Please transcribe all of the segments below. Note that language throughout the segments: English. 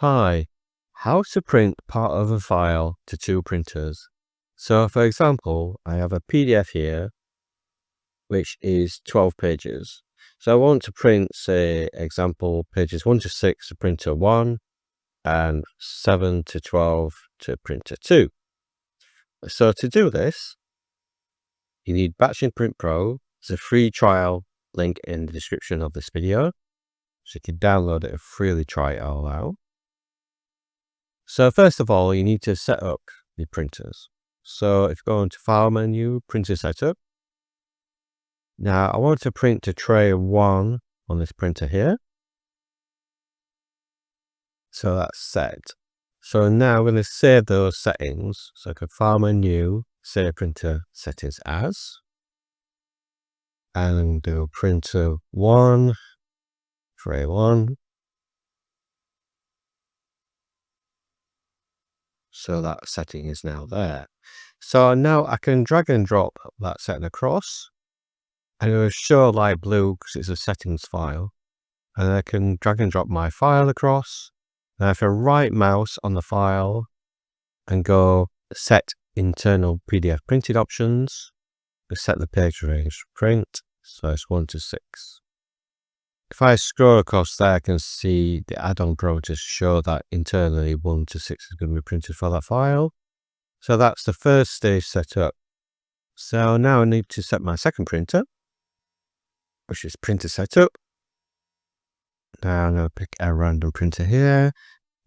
Hi, how to print part of a file to two printers. So for example, I have a PDF here, which is 12 pages. So I want to print, say, example pages 1 to 6 to printer 1 and 7 to 12 to printer 2. So to do this, you need Batching Print Pro. It's a free trial link in the description of this video. So you can download it and freely try it all out. So first of all, you need to set up the printers. So if you go into File menu, Printer Setup. Now I want to print to tray 1 on this printer here. So that's set. So now I'm going to save those settings. So I can File menu, Save Printer Settings As. And do printer 1, tray 1. So that setting is now there. So now I can drag and drop that setting across. And it will show light blue because it's a settings file. And I can drag and drop my file across. And I can right mouse on the file and go set internal PDF printed options. Set the page range to print. So it's 1 to 6. If I scroll across there, I can see the add-on pro to show that internally 1 to 6 is going to be printed for that file. So that's the first stage set up. So now I need to set my second printer, which is Printer Setup. Now I'm going to pick a random printer here,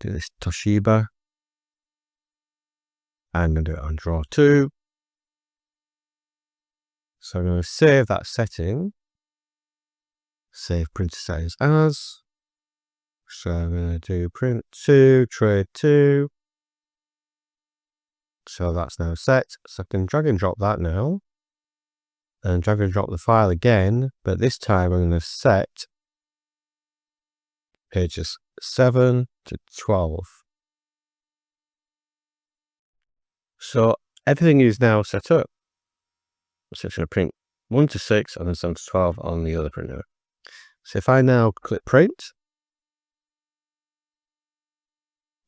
do this Toshiba. I'm going to do it on draw 2. So I'm going to save that setting. Save printer settings as. So I'm going to do print 2, tray 2. So that's now set. So I can drag and drop that now. And drag and drop the file again. But this time I'm going to set pages 7 to 12. So everything is now set up. So it's going to print 1 to 6 and then 7 to 12 on the other printer. So if I now click print,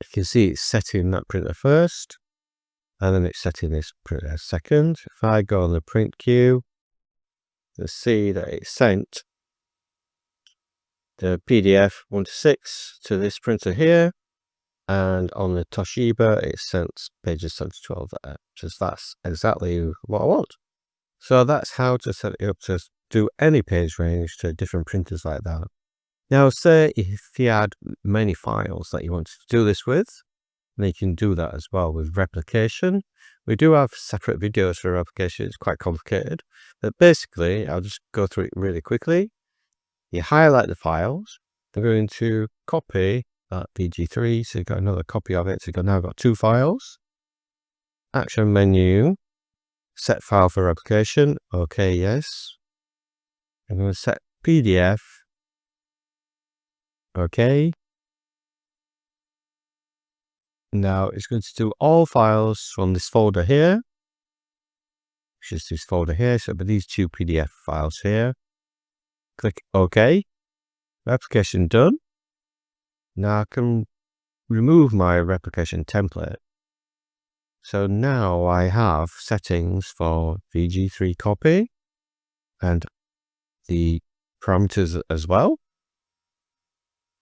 you can see it's setting that printer first, and then it's setting this printer second. If I go on the print queue, you'll see that it sent the PDF 1 to 6 to this printer here, and on the Toshiba, it sent pages 7 to 12 there. Just that's exactly what I want. So that's how to set it up to do any page range to different printers like that. Now, say if you had many files that you want to do this with, then you can do that as well with replication. We do have separate videos for replication. It's quite complicated, but basically, I'll just go through it really quickly. You highlight the files. I'm going to copy that VG3, so you've got another copy of it. So you've now got 2 files. Action menu, set file for replication. Okay, yes. I'm going to set PDF. Okay. Now it's going to do all files from this folder here, which is this folder here. So, but these 2 PDF files here. Click OK. Replication done. Now I can remove my replication template. So now I have settings for VG3 copy and the parameters as well,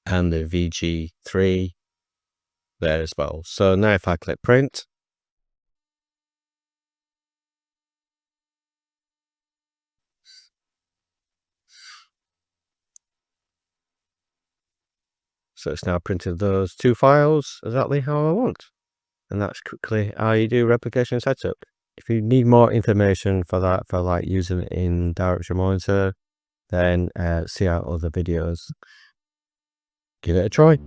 and the VG3 there as well. So now if I click print, so it's now printed those 2 files exactly how I want. And that's quickly how you do replication setup. If you need more information for that, for like using it in Directory Monitor, then see our other videos. Give it a try.